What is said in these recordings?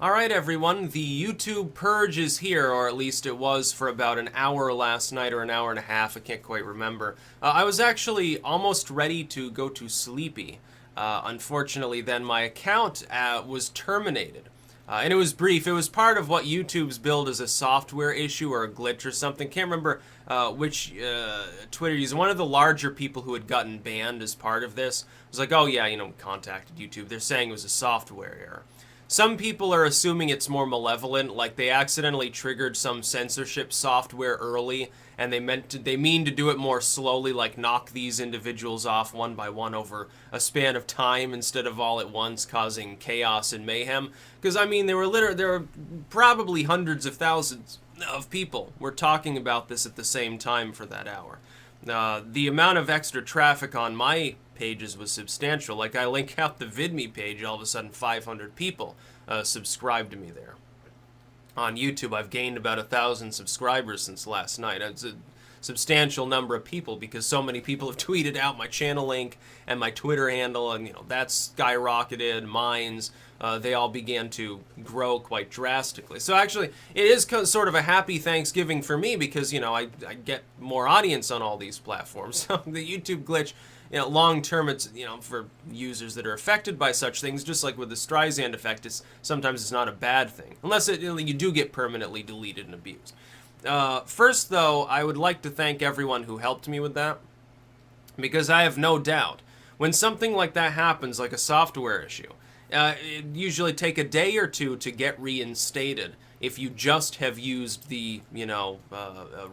Alright everyone, the YouTube purge is here, or at least it was for about an hour last night, or an hour and a half, I can't quite remember. I was actually almost ready to go to sleepy. Unfortunately, then my account was terminated. And it was brief. It was part of what YouTube's billed as a software issue or a glitch or something. Can't remember which Twitter user. One of the larger people who had gotten banned as part of this was like, oh yeah, contacted YouTube. They're saying it was a software error. Some people are assuming it's more malevolent, like they accidentally triggered some censorship software early, and they mean to do it more slowly, like knock these individuals off one by one over a span of time instead of all at once, causing chaos and mayhem. Because I mean, there were probably hundreds of thousands of people were talking about this at the same time for that hour. The amount of extra traffic on my pages was substantial. Like, I link out the VidMe page, all of a sudden 500 people subscribed to me there. On YouTube, I've gained about 1,000 subscribers since last night. It's a substantial number of people because so many people have tweeted out my channel link and my Twitter handle, and that's skyrocketed. Mine's, they all began to grow quite drastically. So actually, it is sort of a happy Thanksgiving for me because I get more audience on all these platforms. So the YouTube glitch, long term, it's for users that are affected by such things, just like with the Streisand effect, sometimes it's not a bad thing, unless you do get permanently deleted and abused. First, though, I would like to thank everyone who helped me with that, because I have no doubt when something like that happens, like a software issue, it usually take a day or two to get reinstated if you just have used the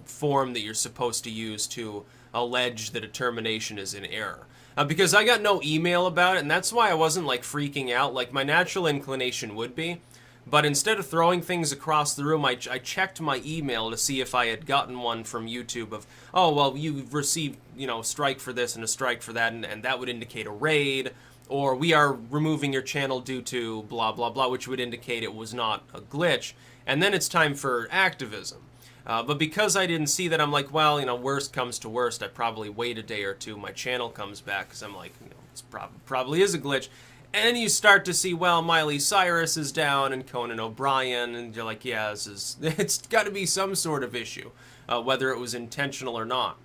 form that you're supposed to use to allege that a termination is in error. Because I got no email about it, and that's why I wasn't like freaking out like my natural inclination would be. But instead of throwing things across the room, I checked my email to see if I had gotten one from YouTube of, oh, well, you've received, strike for this and a strike for that, and that would indicate a raid, or we are removing your channel due to blah, blah, blah, which would indicate it was not a glitch. And then it's time for activism. But because I didn't see that, I'm like, well, worst comes to worst, I probably wait a day or two, my channel comes back, because I'm like, it's probably is a glitch. And you start to see, well, Miley Cyrus is down and Conan O'Brien, and you're like, yeah, it's got to be some sort of issue, whether it was intentional or not.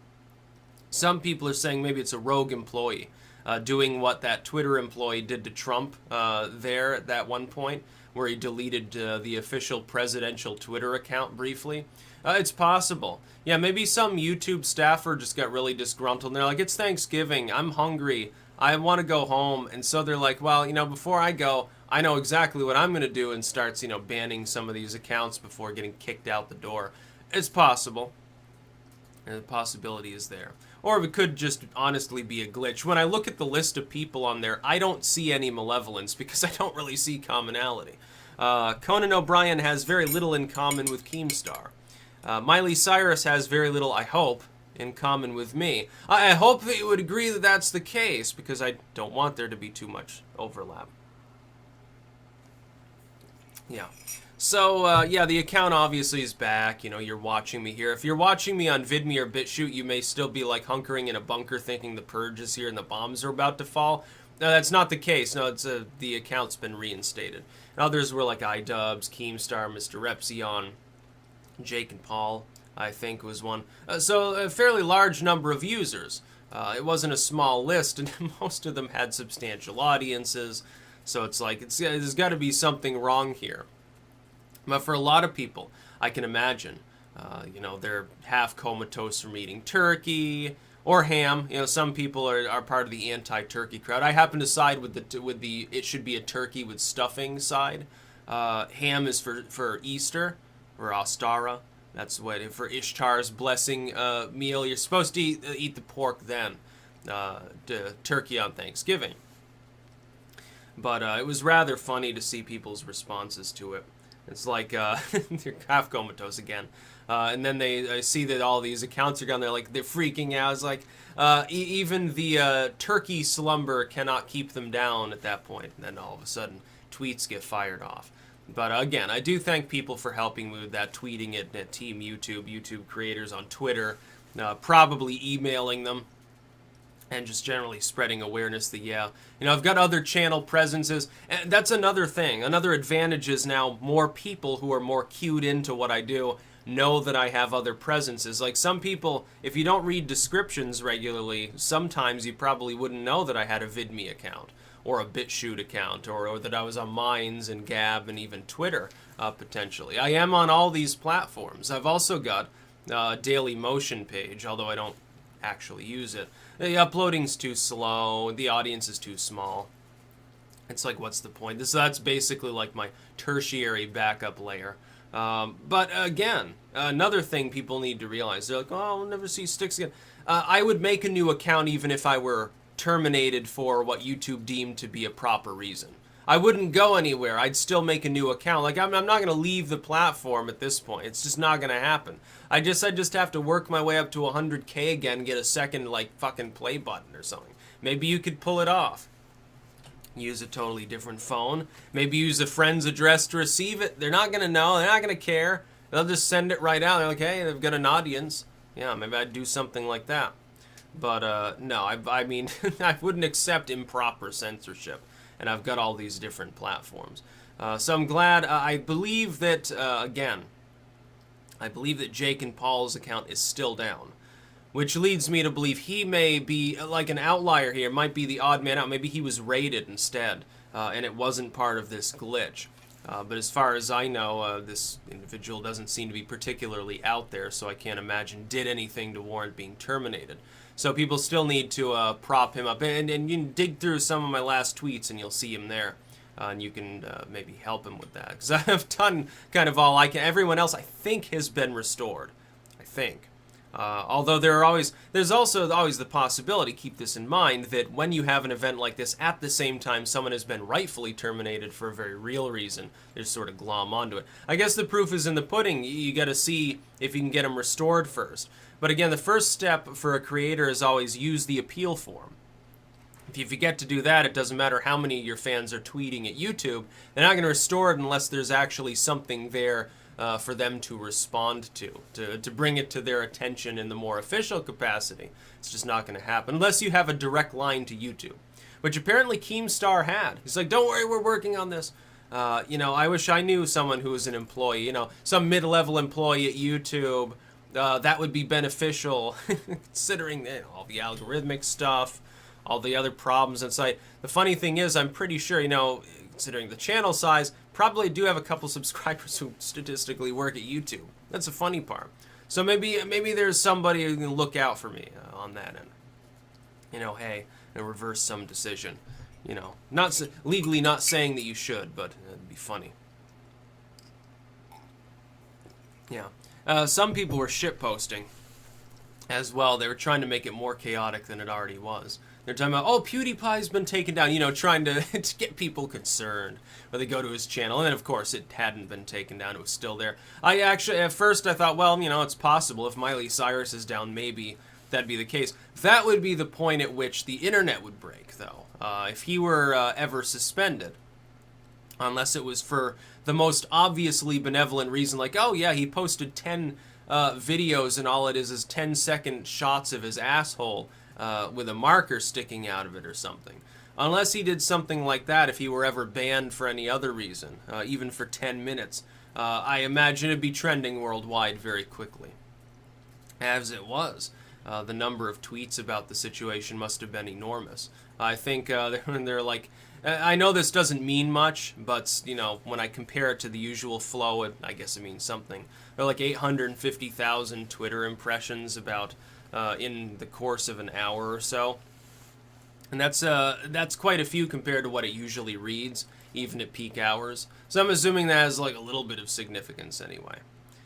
Some people are saying maybe it's a rogue employee doing what that Twitter employee did to Trump there at that one point, where he deleted the official presidential Twitter account briefly. It's possible. Yeah, maybe some YouTube staffer just got really disgruntled, and they're like, it's Thanksgiving, I'm hungry, I want to go home, and so they're like, well, before I go, I know exactly what I'm going to do, and starts, banning some of these accounts before getting kicked out the door. It's possible. And the possibility is there. Or it could just honestly be a glitch. When I look at the list of people on there, I don't see any malevolence because I don't really see commonality. Conan O'Brien has very little in common with Keemstar. Miley Cyrus has very little, I hope, in common with me. I hope that you would agree that that's the case, because I don't want there to be too much overlap. Yeah. So, yeah, the account obviously is back. You're watching me here. If you're watching me on VidMe or BitChute, you may still be, like, hunkering in a bunker thinking the purge is here and the bombs are about to fall. No, that's not the case. No, the account's been reinstated. Others were like iDubbbz, Keemstar, Mr. Repzion, Jake and Paul, I think, was one. So a fairly large number of users. It wasn't a small list, and most of them had substantial audiences. So it's like, there's got to be something wrong here. But for a lot of people, I can imagine, they're half comatose from eating turkey or ham. Some people are part of the anti-turkey crowd. I happen to side with the it should be a turkey with stuffing side. Ham is for Easter, or Ostara. That's what, for Ishtar's blessing meal, you're supposed to eat the pork then, turkey on Thanksgiving. But it was rather funny to see people's responses to it. It's like, they're half comatose again. And then I see that all these accounts are gone, they're freaking out. It's like, even the turkey slumber cannot keep them down at that point. And then all of a sudden, tweets get fired off. But again, I do thank people for helping me with that, tweeting it at Team YouTube, YouTube creators on Twitter, probably emailing them. and just generally spreading awareness that, yeah, I've got other channel presences, and that's another thing. Another advantage is now more people who are more cued into what I do know that I have other presences. Like some people, if you don't read descriptions regularly, sometimes you probably wouldn't know that I had a VidMe account, or a BitChute account, or that I was on Minds and Gab and even Twitter, potentially. I am on all these platforms. I've also got a Daily Motion page, although I don't actually use it. The uploading's too slow, the audience is too small. It's like, what's the point? That's basically like my tertiary backup layer. But again, another thing people need to realize, they're like, oh, I'll never see Sticks again. I would make a new account even if I were terminated for what YouTube deemed to be a proper reason. I wouldn't go anywhere. I'd still make a new account. Like, I'm not going to leave the platform at this point. It's just not going to happen. I just have to work my way up to 100K again, get a second, like, fucking play button or something. Maybe you could pull it off. Use a totally different phone. Maybe use a friend's address to receive it. They're not going to know. They're not going to care. They'll just send it right out. They're like, hey, they've got an audience. Yeah, maybe I'd do something like that. But, no, I mean, I wouldn't accept improper censorship. And I've got all these different platforms. So I'm glad. I believe that, again, I believe that Jake and Paul's account is still down. Which leads me to believe he may be like an outlier here. Might be the odd man out. Maybe he was raided instead, and it wasn't part of this glitch. But as far as I know, this individual doesn't seem to be particularly out there, so I can't imagine did anything to warrant being terminated. So people still need to prop him up. And you can dig through some of my last tweets, and you'll see him there. And you can maybe help him with that. Because I've done kind of all I can. Everyone else, I think, has been restored. I think. Although there's also always the possibility, keep this in mind, that when you have an event like this, at the same time someone has been rightfully terminated for a very real reason, they just sort of glom onto it. I guess the proof is in the pudding. You got to see if you can get them restored first. But again, the first step for a creator is always use the appeal form. If you forget to do that, it doesn't matter how many of your fans are tweeting at YouTube. They're not going to restore it unless there's actually something there for them to respond to bring it to their attention in the more official capacity. It's just not going to happen unless you have a direct line to YouTube, which apparently Keemstar had. He's like, don't worry, we're working on this. I wish I knew someone who was an employee, some mid-level employee at YouTube. That would be beneficial, considering all the algorithmic stuff, all the other problems inside. The funny thing is, I'm pretty sure, considering the channel size, probably do have a couple subscribers who statistically work at YouTube. That's the funny part. So maybe there's somebody who can look out for me on that end. Hey, and reverse some decision. Not legally not saying that you should, but it'd be funny. Yeah. Some people were shitposting as well. They were trying to make it more chaotic than it already was. They're talking about, oh, PewDiePie's been taken down, trying to, to get people concerned. Or they go to his channel, and then, of course, it hadn't been taken down. It was still there. At first, I thought, well, it's possible. If Miley Cyrus is down, maybe that'd be the case. That would be the point at which the internet would break, though. If he were ever suspended. Unless it was for the most obviously benevolent reason, like, oh, yeah, he posted 10 videos, and all it is 10-second shots of his asshole with a marker sticking out of it or something. Unless he did something like that, if he were ever banned for any other reason, even for 10 minutes, I imagine it'd be trending worldwide very quickly. As it was, the number of tweets about the situation must have been enormous. I think they're like, I know this doesn't mean much, but, when I compare it to the usual flow, I guess it means something. There are like 850,000 Twitter impressions about in the course of an hour or so. And that's quite a few compared to what it usually reads, even at peak hours. So I'm assuming that has like a little bit of significance anyway.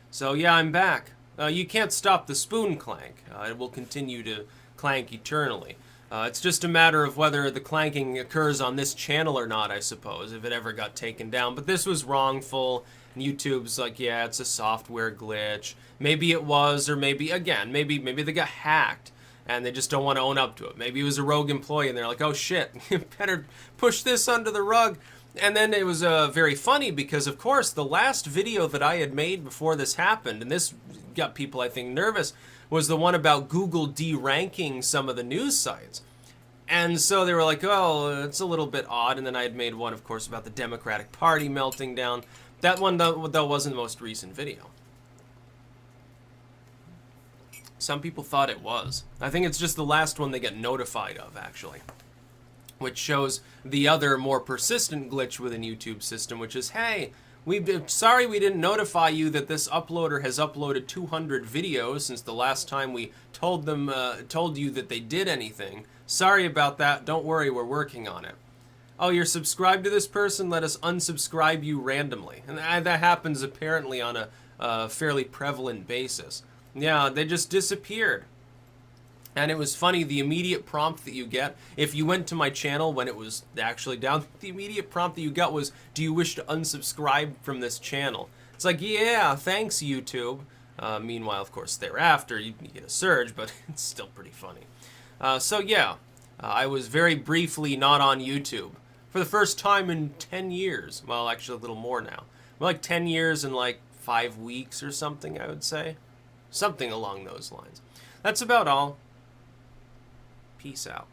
So yeah, I'm back. You can't stop the spoon clank. It will continue to clank eternally. It's just a matter of whether the clanking occurs on this channel or not, I suppose, if it ever got taken down. But this was wrongful, and YouTube's like, yeah, it's a software glitch. Maybe it was, or maybe they got hacked, and they just don't want to own up to it. Maybe it was a rogue employee, and they're like, oh shit, you better push this under the rug. And then it was very funny because, of course, the last video that I had made before this happened, and this got people, I think, nervous, was the one about Google deranking some of the news sites. And so they were like, oh, it's a little bit odd. And then I had made one, of course, about the Democratic Party melting down. That one, though, wasn't the most recent video. Some people thought it was. I think it's just the last one they get notified of, actually. Which shows the other, more persistent glitch within YouTube's system, which is, hey, sorry we didn't notify you that this uploader has uploaded 200 videos since the last time we told you that they did anything. Sorry about that. Don't worry, we're working on it. Oh, you're subscribed to this person? Let us unsubscribe you randomly. And that happens apparently on a fairly prevalent basis. Yeah, they just disappeared. And it was funny, the immediate prompt that you get, if you went to my channel when it was actually down, the immediate prompt that you got was, do you wish to unsubscribe from this channel? It's like, yeah, thanks, YouTube. Meanwhile, of course, thereafter, you get a surge, but it's still pretty funny. So yeah, I was very briefly not on YouTube for the first time in 10 years. Well, actually a little more now. Like 10 years and like 5 weeks or something, I would say. Something along those lines. That's about all. Peace out.